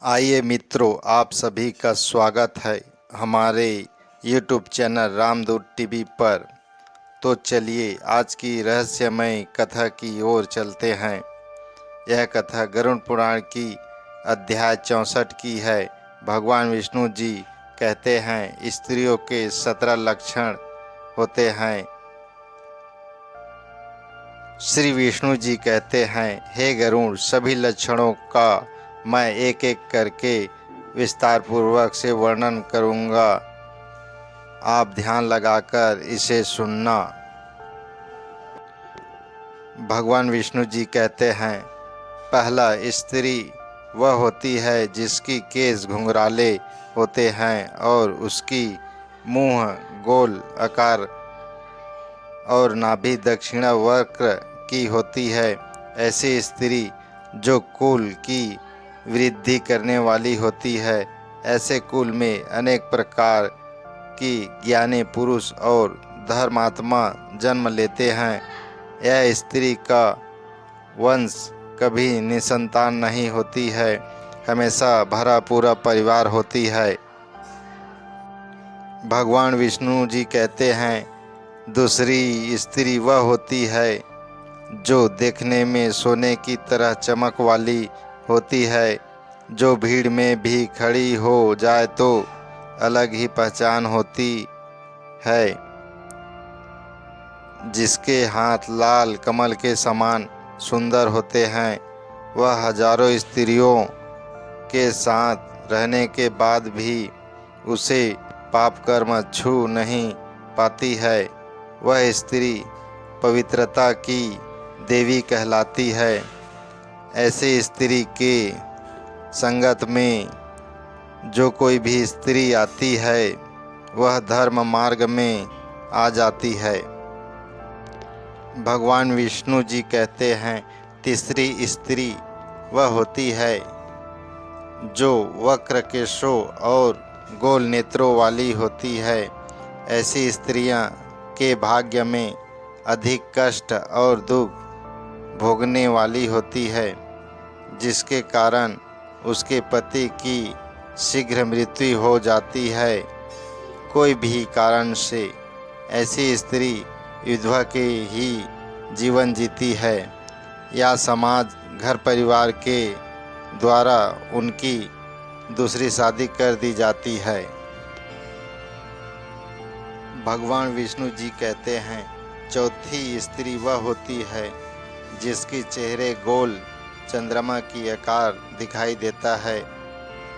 आइए मित्रों, आप सभी का स्वागत है हमारे YouTube चैनल रामदूत टीवी पर। तो चलिए आज की रहस्यमय कथा की ओर चलते हैं। यह कथा गरुड़ पुराण की अध्याय 64 की है। भगवान विष्णु जी कहते हैं स्त्रियों के 17 लक्षण होते हैं। श्री विष्णु जी कहते हैं, हे गरुड़, सभी लक्षणों का मैं एक एक करके विस्तार पूर्वक से वर्णन करूंगा। आप ध्यान लगाकर इसे सुनना। भगवान विष्णु जी कहते हैं, पहला, स्त्री वह होती है जिसकी केस घुंघराले होते हैं और उसकी मुंह गोल आकार और नाभि दक्षिणावर्त की होती है। ऐसी स्त्री जो कुल की वृद्धि करने वाली होती है। ऐसे कुल में अनेक प्रकार की ज्ञानी पुरुष और धर्मात्मा जन्म लेते हैं। यह स्त्री का वंश कभी निसंतान नहीं होती है, हमेशा भरा पूरा परिवार होती है। भगवान विष्णु जी कहते हैं, दूसरी स्त्री वह होती है जो देखने में सोने की तरह चमक वाली होती है, जो भीड़ में भी खड़ी हो जाए तो अलग ही पहचान होती है, जिसके हाथ लाल कमल के समान सुंदर होते हैं। वह हजारों स्त्रियों के साथ रहने के बाद भी उसे पाप कर्म छू नहीं पाती है। वह स्त्री पवित्रता की देवी कहलाती है। ऐसे स्त्री के संगत में जो कोई भी स्त्री आती है वह धर्म मार्ग में आ जाती है। भगवान विष्णु जी कहते हैं, तीसरी स्त्री वह होती है जो वक्र केशों और गोल नेत्रों वाली होती है। ऐसी स्त्रियां के भाग्य में अधिक कष्ट और दुख भोगने वाली होती है, जिसके कारण उसके पति की शीघ्र मृत्यु हो जाती है। कोई भी कारण से ऐसी स्त्री विधवा के ही जीवन जीती है या समाज घर परिवार के द्वारा उनकी दूसरी शादी कर दी जाती है। भगवान विष्णु जी कहते हैं, चौथी स्त्री वह होती है जिसकी चेहरे गोल चंद्रमा की आकार दिखाई देता है,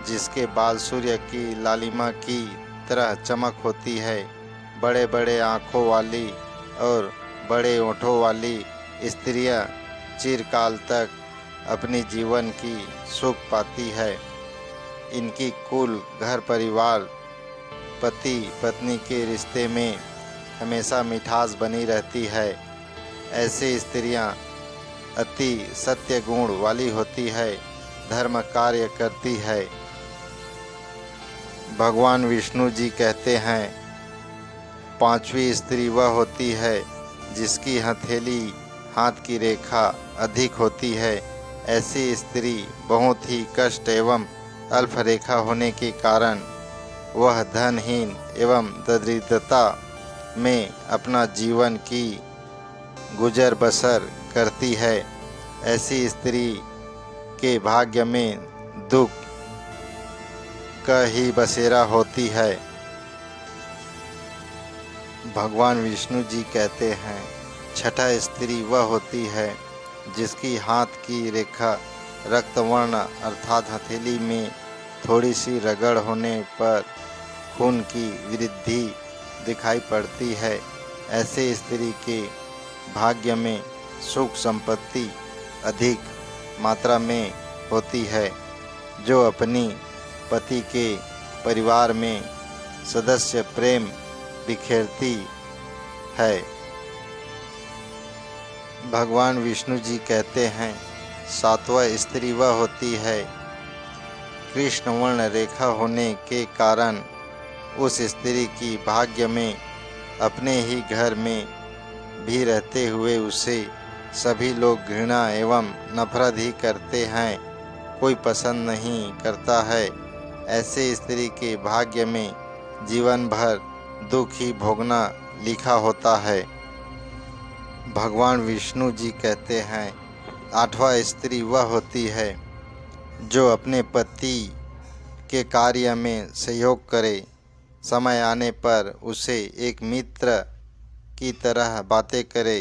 जिसके बाल सूर्य की लालिमा की तरह चमक होती है। बड़े बड़े आँखों वाली और बड़े ओठों वाली स्त्रियां चिरकाल तक अपनी जीवन की सुख पाती है। इनकी कुल घर परिवार पति पत्नी के रिश्ते में हमेशा मिठास बनी रहती है। ऐसी स्त्रियां अति सत्य गुण वाली होती है, धर्म कार्य करती है। भगवान विष्णु जी कहते हैं, पांचवी स्त्री वह होती है जिसकी हथेली हाथ की रेखा अधिक होती है। ऐसी स्त्री बहुत ही कष्ट एवं अल्प रेखा होने के कारण वह धनहीन एवं दरिद्रता में अपना जीवन की गुजर बसर करती है। ऐसी स्त्री के भाग्य में दुख का ही बसेरा होती है। भगवान विष्णु जी कहते हैं, छठा स्त्री वह होती है जिसकी हाथ की रेखा रक्तवर्ण अर्थात हथेली में थोड़ी सी रगड़ होने पर खून की वृद्धि दिखाई पड़ती है। ऐसे स्त्री के भाग्य में सुख संपत्ति अधिक मात्रा में होती है, जो अपनी पति के परिवार में सदस्य प्रेम बिखेरती है। भगवान विष्णु जी कहते हैं, सातवां स्त्री वह होती है कृष्ण वर्ण रेखा होने के कारण उस स्त्री की भाग्य में अपने ही घर में भी रहते हुए उसे सभी लोग घृणा एवं नफरत ही करते हैं। कोई पसंद नहीं करता है। ऐसे स्त्री के भाग्य में जीवन भर दुख ही भोगना लिखा होता है। भगवान विष्णु जी कहते हैं, 8वां स्त्री वह होती है जो अपने पति के कार्य में सहयोग करे, समय आने पर उसे एक मित्र की तरह बातें करे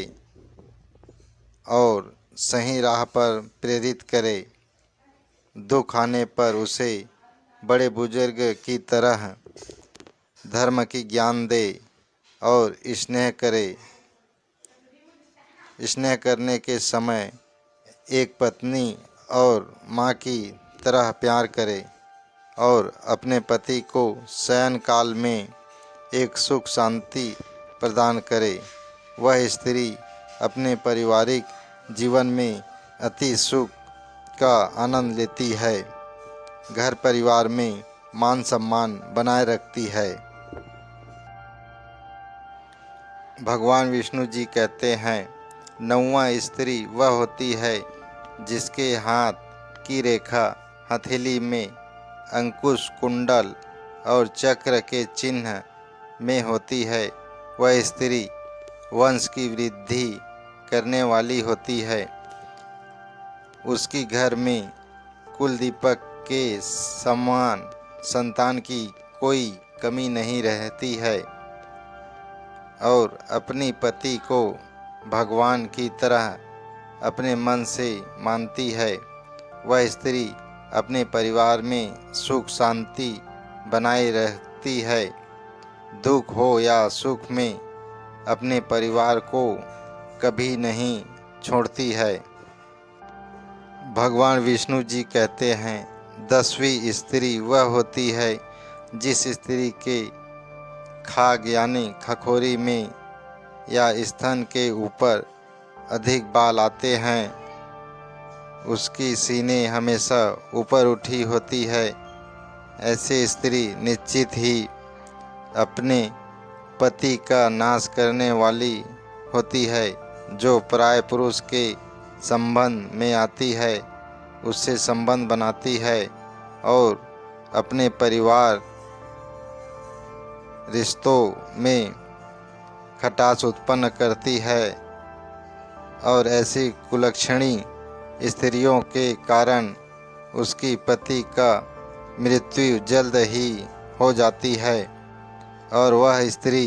और सही राह पर प्रेरित करे, दुख आने पर उसे बड़े बुजुर्ग की तरह धर्म की ज्ञान दे और स्नेह करे। स्नेह करने के समय एक पत्नी और माँ की तरह प्यार करे और अपने पति को शयन काल में एक सुख शांति प्रदान करे। वह स्त्री अपने पारिवारिक जीवन में अति सुख का आनंद लेती है, घर परिवार में मान सम्मान बनाए रखती है। भगवान विष्णु जी कहते हैं, 9वां स्त्री वह होती है जिसके हाथ की रेखा हथेली में अंकुश, कुंडल और चक्र के चिन्ह में होती है। वह स्त्री वंश की वृद्धि करने वाली होती है। उसकी घर में कुल दीपक के समान संतान की कोई कमी नहीं रहती है और अपनी पति को भगवान की तरह अपने मन से मानती है। वह स्त्री अपने परिवार में सुख शांति बनाए रहती है। दुख हो या सुख में अपने परिवार को कभी नहीं छोड़ती है। भगवान विष्णु जी कहते हैं, 10वीं स्त्री वह होती है जिस स्त्री के खाग यानी खखोरी में या स्तन के ऊपर अधिक बाल आते हैं, उसकी सीने हमेशा ऊपर उठी होती है। ऐसी स्त्री निश्चित ही अपने पति का नाश करने वाली होती है। जो पराये पुरुष के संबंध में आती है उससे संबंध बनाती है और अपने परिवार रिश्तों में खटास उत्पन्न करती है और ऐसी कुलक्षणी स्त्रियों के कारण उसकी पति का मृत्यु जल्द ही हो जाती है और वह स्त्री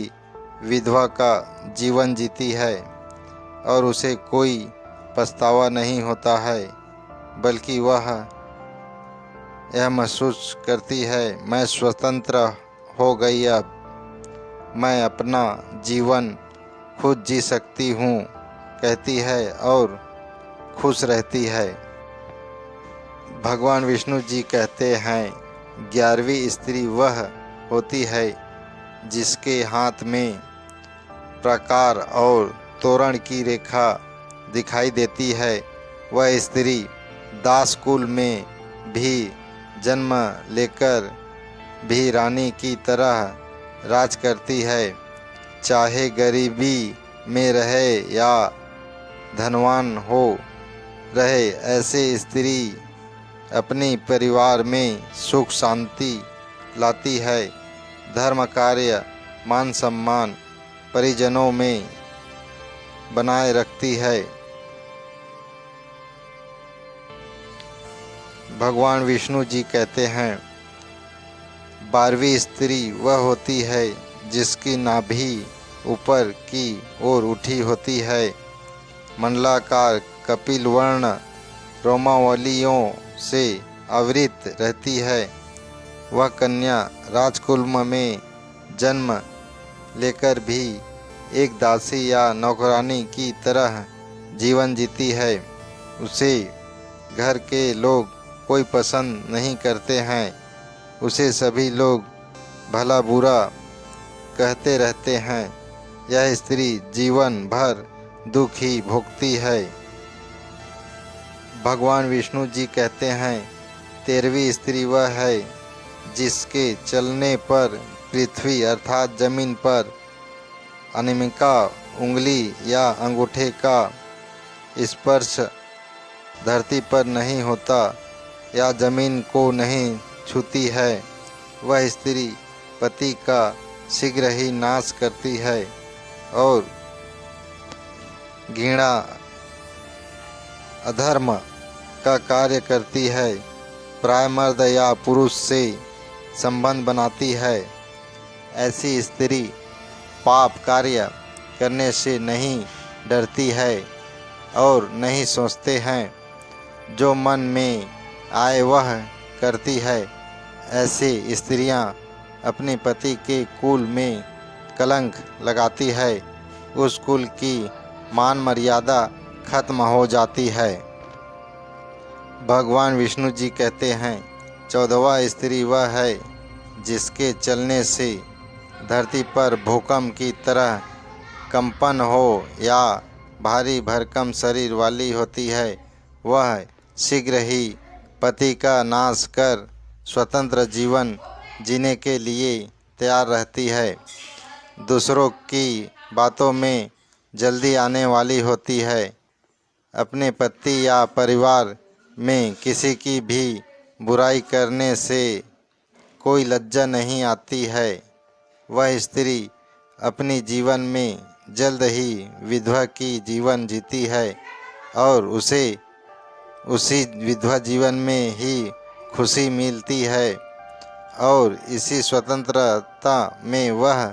विधवा का जीवन जीती है और उसे कोई पछतावा नहीं होता है, बल्कि वह यह महसूस करती है, मैं स्वतंत्र हो गई, अब मैं अपना जीवन खुद जी सकती हूँ कहती है और खुश रहती है। भगवान विष्णु जी कहते हैं, 11वीं स्त्री वह होती है जिसके हाथ में प्रकार और तोरण की रेखा दिखाई देती है। वह स्त्री दास कुल में भी जन्म लेकर भी रानी की तरह राज करती है, चाहे गरीबी में रहे या धनवान हो रहे। ऐसे स्त्री अपने परिवार में सुख शांति लाती है, धर्म कार्य मान सम्मान परिजनों में बनाए रखती है। भगवान विष्णु जी कहते हैं, 12वीं स्त्री वह होती है जिसकी नाभि ऊपर की ओर उठी होती है, मंडलाकार कपिल वर्ण रोमावलियों से आवृत रहती है। वह कन्या राजकुल में जन्म लेकर भी एक दासी या नौकरानी की तरह जीवन जीती है। उसे घर के लोग कोई पसंद नहीं करते हैं, उसे सभी लोग भला बुरा कहते रहते हैं। यह स्त्री जीवन भर दुख ही भोगती है। भगवान विष्णु जी कहते हैं, 13वीं स्त्री वह है जिसके चलने पर पृथ्वी अर्थात जमीन पर अनिमिका उंगली या अंगूठे का स्पर्श धरती पर नहीं होता। या जमीन को नहीं छूती है, वह स्त्री पति का शीघ्र ही नाश करती है और घृणा अधर्म का कार्य करती है। प्राय मर्द या पुरुष से संबंध बनाती है। ऐसी स्त्री पाप कार्य करने से नहीं डरती है और नहीं सोचते हैं, जो मन में आए वह करती है। ऐसी स्त्रियां अपने पति के कुल में कलंक लगाती है, उस कुल की मान मर्यादा खत्म हो जाती है। भगवान विष्णु जी कहते हैं, 14वां स्त्री वह है जिसके चलने से धरती पर भूकंप की तरह कंपन हो या भारी भरकम शरीर वाली होती है। वह शीघ्र ही पति का नाश कर स्वतंत्र जीवन जीने के लिए तैयार रहती है। दूसरों की बातों में जल्दी आने वाली होती है। अपने पति या परिवार में किसी की भी बुराई करने से कोई लज्जा नहीं आती है। वह स्त्री अपनी जीवन में जल्द ही विधवा की जीवन जीती है और उसे उसी विधवा जीवन में ही खुशी मिलती है और इसी स्वतंत्रता में वह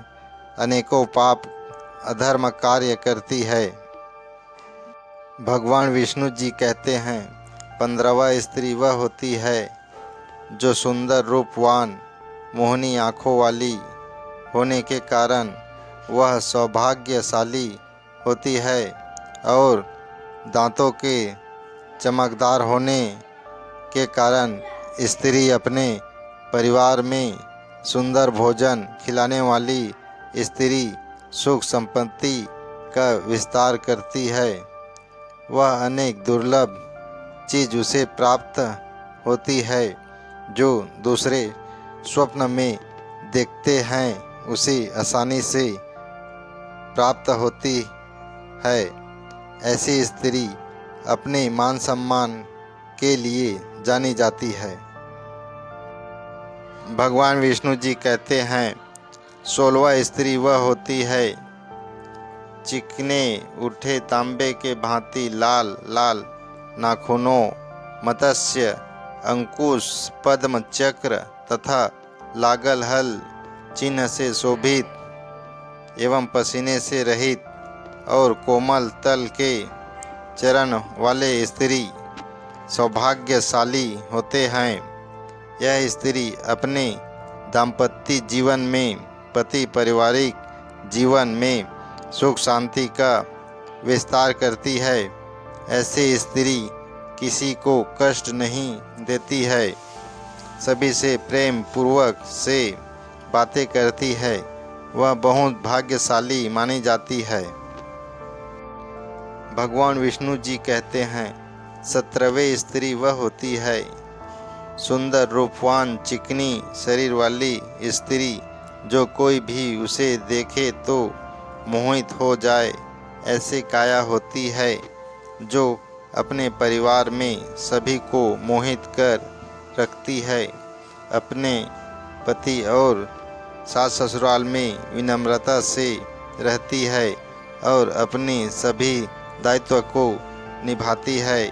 अनेकों पाप अधर्म कार्य करती है। भगवान विष्णु जी कहते हैं, 15वां स्त्री वह होती है जो सुंदर रूपवान मोहनी आँखों वाली होने के कारण वह सौभाग्यशाली होती है और दांतों के चमकदार होने के कारण स्त्री अपने परिवार में सुंदर भोजन खिलाने वाली स्त्री सुख संपत्ति का विस्तार करती है। वह अनेक दुर्लभ चीज़ उसे प्राप्त होती है, जो दूसरे स्वप्न में देखते हैं उसे आसानी से प्राप्त होती है। ऐसी स्त्री अपने मान सम्मान के लिए जानी जाती है। भगवान विष्णु जी कहते हैं, 16वां स्त्री वह होती है चिकने उठे तांबे के भांति लाल लाल नाखूनों, मत्स्य, अंकुश, पद्म, चक्र तथा लागल हल चिन्ह से शोभित एवं पसीने से रहित और कोमल तल के चरण वाले स्त्री सौभाग्यशाली होते हैं। यह स्त्री अपने दाम्पत्य जीवन में पति पारिवारिक जीवन में सुख शांति का विस्तार करती है। ऐसी स्त्री किसी को कष्ट नहीं देती है, सभी से प्रेम पूर्वक से बातें करती है। वह बहुत भाग्यशाली मानी जाती है। भगवान विष्णु जी कहते हैं, 17वें स्त्री वह होती है सुंदर रूपवान चिकनी शरीर वाली स्त्री, जो कोई भी उसे देखे तो मोहित हो जाए। ऐसी काया होती है जो अपने परिवार में सभी को मोहित कर रखती है। अपने पति और सास ससुराल में विनम्रता से रहती है और अपनी सभी दायित्व को निभाती है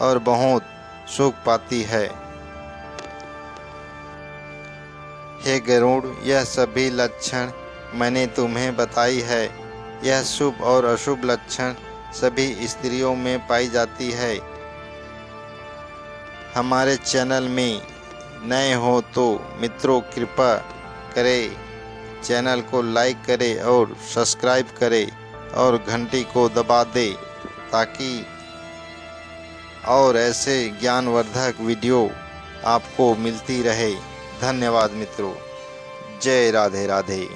और बहुत सुख पाती है। हे गरुड़, यह सभी लक्षण मैंने तुम्हें बताई है। यह शुभ और अशुभ लक्षण सभी स्त्रियों में पाई जाती है। हमारे चैनल में नए हो तो मित्रों कृपा करें, चैनल को लाइक करें और सब्सक्राइब करें और घंटी को दबा दें ताकि और ऐसे ज्ञानवर्धक वीडियो आपको मिलती रहे। धन्यवाद मित्रों। जय राधे राधे।